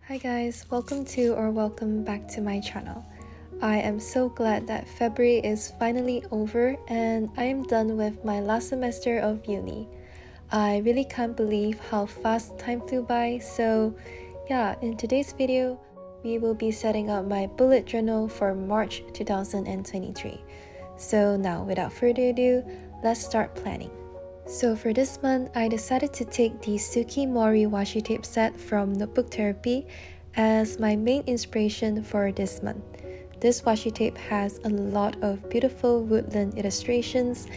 Hi guys, welcome back to my channel. I am so glad that February is finally over and I am done with my last semester of uni. I really can't believe how fast time flew by, so yeah, in today's video, we will be setting up my bullet journal for March 2023. So now, without further ado, let's start planning. So for this month, I decided to take the Tsuki Mori washi tape set from Notebook Therapy as my main inspiration for this month. This washi tape has a lot of beautiful woodland illustrations,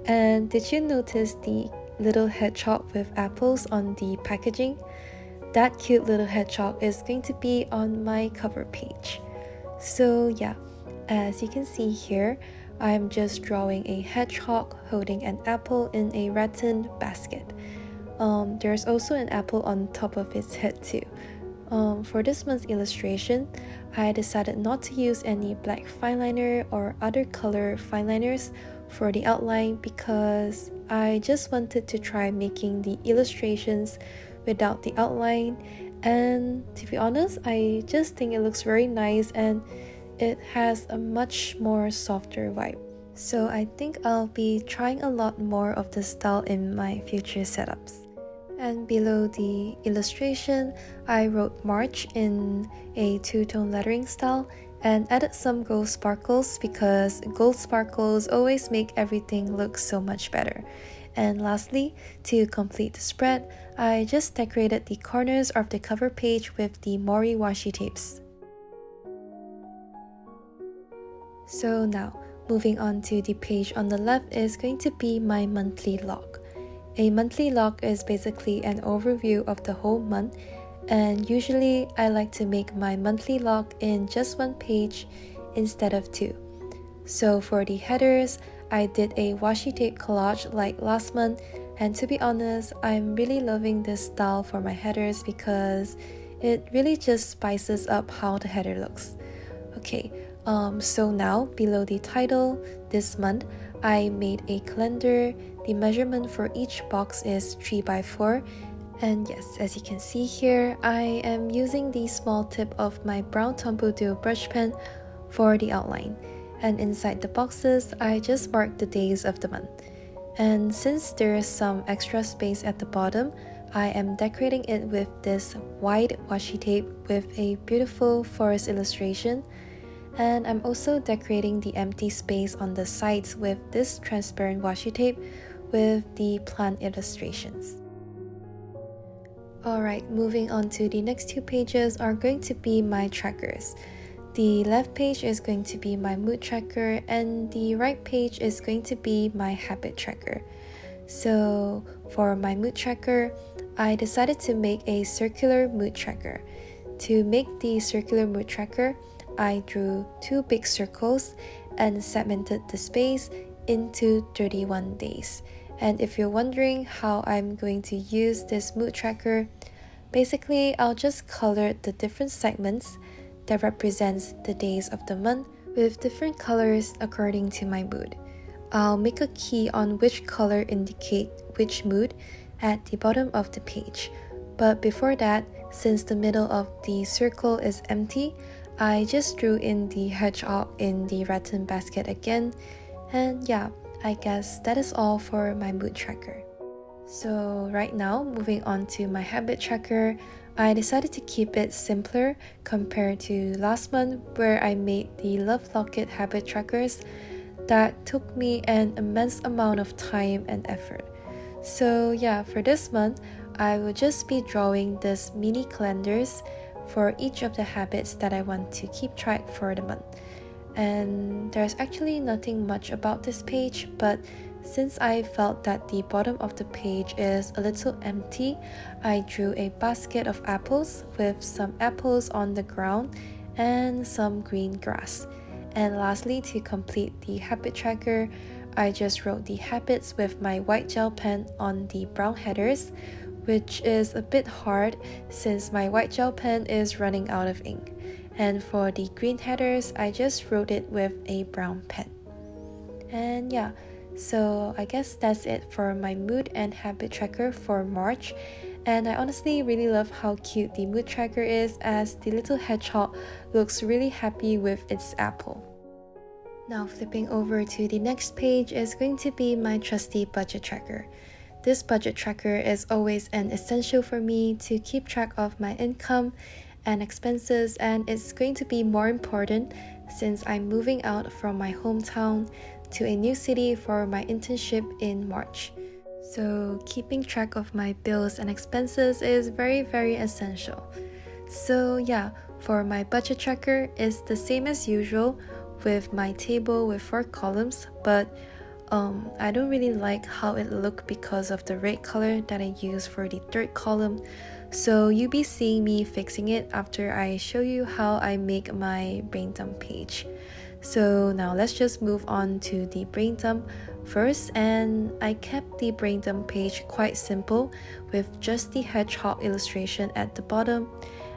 and did you notice the little hedgehog with apples on the packaging? That cute little hedgehog is going to be on my cover page. So yeah, as you can see here, I'm just drawing a hedgehog holding an apple in a rattan basket. There's also an apple on top of its head too. For this month's illustration, I decided not to use any black fine liner or other color fine liners for the outline because I just wanted to try making the illustrations without the outline, and to be honest, I just think it looks very nice and it has a much more softer vibe. So I think I'll be trying a lot more of this style in my future setups. And below the illustration, I wrote March in a two-tone lettering style and added some gold sparkles because gold sparkles always make everything look so much better. And lastly, to complete the spread, I just decorated the corners of the cover page with the mori washi tapes. So now, moving on to the page on the left is going to be my monthly log. A monthly log is basically an overview of the whole month, and usually I like to make my monthly log in just one page instead of two. So for the headers, I did a washi tape collage like last month, and to be honest, I'm really loving this style for my headers because it really just spices up how the header looks. Okay, so now below the title, this month, I made a calendar. The measurement for each box is 3x4. And yes, as you can see here, I am using the small tip of my brown Tombow Duo brush pen for the outline. And inside the boxes, I just marked the days of the month. And since there is some extra space at the bottom, I am decorating it with this white washi tape with a beautiful forest illustration. And I'm also decorating the empty space on the sides with this transparent washi tape with the plant illustrations. Alright, moving on to the next two pages are going to be my trackers. The left page is going to be my mood tracker and the right page is going to be my habit tracker. So for my mood tracker, I decided to make a circular mood tracker. To make the circular mood tracker, I drew two big circles and segmented the space into 31 days. And if you're wondering how I'm going to use this mood tracker, basically I'll just color the different segments that represents the days of the month with different colors according to my mood. I'll make a key on which color indicate which mood at the bottom of the page. But before that, since the middle of the circle is empty, I just drew in the hedgehog in the rattan basket again, and yeah, I guess that is all for my mood tracker. So right now, moving on to my habit tracker, I decided to keep it simpler compared to last month where I made the Love Locket habit trackers that took me an immense amount of time and effort. So yeah, for this month, I will just be drawing these mini calendars for each of the habits that I want to keep track for the month. And there's actually nothing much about this page, but since I felt that the bottom of the page is a little empty, I drew a basket of apples with some apples on the ground and some green grass. And lastly, to complete the habit tracker, I just wrote the habits with my white gel pen on the brown headers, which is a bit hard since my white gel pen is running out of ink. And for the green headers, I just wrote it with a brown pen. And yeah, so I guess that's it for my mood and habit tracker for March. and I honestly really love how cute the mood tracker is, as the little hedgehog looks really happy with its apple. Now flipping over to the next page is going to be my trusty budget tracker. This budget tracker is always an essential for me to keep track of my income and expenses, and it's going to be more important since I'm moving out from my hometown to a new city for my internship in March. So keeping track of my bills and expenses is very essential. So yeah, for my budget tracker, it's the same as usual with my table with 4 columns, but I don't really like how it looked because of the red color that I use for the 3rd column. So you'll be seeing me fixing it after I show you how I make my brain dump page. So now let's just move on to the brain dump first, and I kept the brain dump page quite simple with just the hedgehog illustration at the bottom,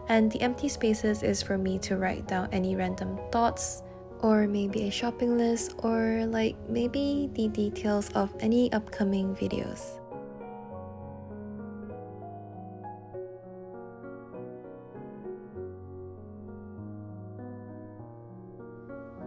and the empty spaces is for me to write down any random thoughts, or maybe a shopping list, or like maybe the details of any upcoming videos.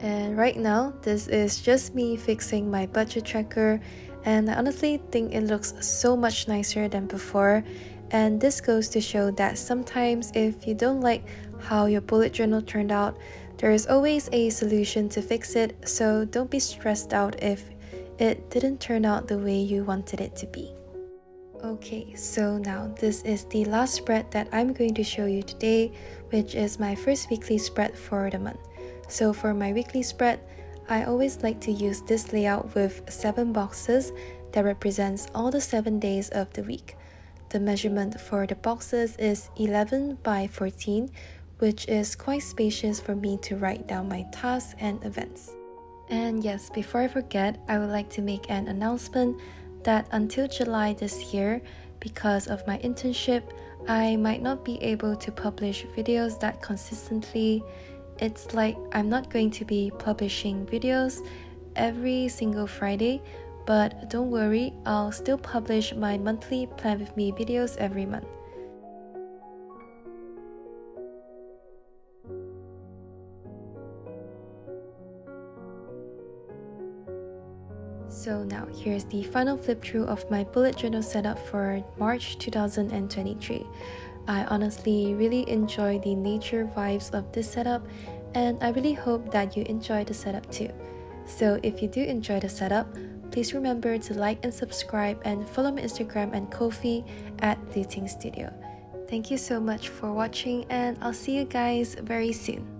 And right now, this is just me fixing my budget tracker, and I honestly think it looks so much nicer than before. And this goes to show that sometimes if you don't like how your bullet journal turned out, there is always a solution to fix it, so don't be stressed out if it didn't turn out the way you wanted it to be. Okay, so now this is the last spread that I'm going to show you today, which is my first weekly spread for the month. So for my weekly spread, I always like to use this layout with 7 boxes that represents all the 7 days of the week. The measurement for the boxes is 11 by 14, which is quite spacious for me to write down my tasks and events. And yes, before I forget, I would like to make an announcement that until July this year, because of my internship, I might not be able to publish videos that consistently. It's like I'm not going to be publishing videos every single Friday, but don't worry, I'll still publish my monthly Plan With Me videos every month. So now here's the final flip through of my bullet journal setup for March 2023. I honestly really enjoy the nature vibes of this setup, and I really hope that you enjoy the setup too. So if you do enjoy the setup, please remember to like and subscribe and follow my Instagram and Kofi at lootengstudio. Thank you so much for watching, and I'll see you guys very soon.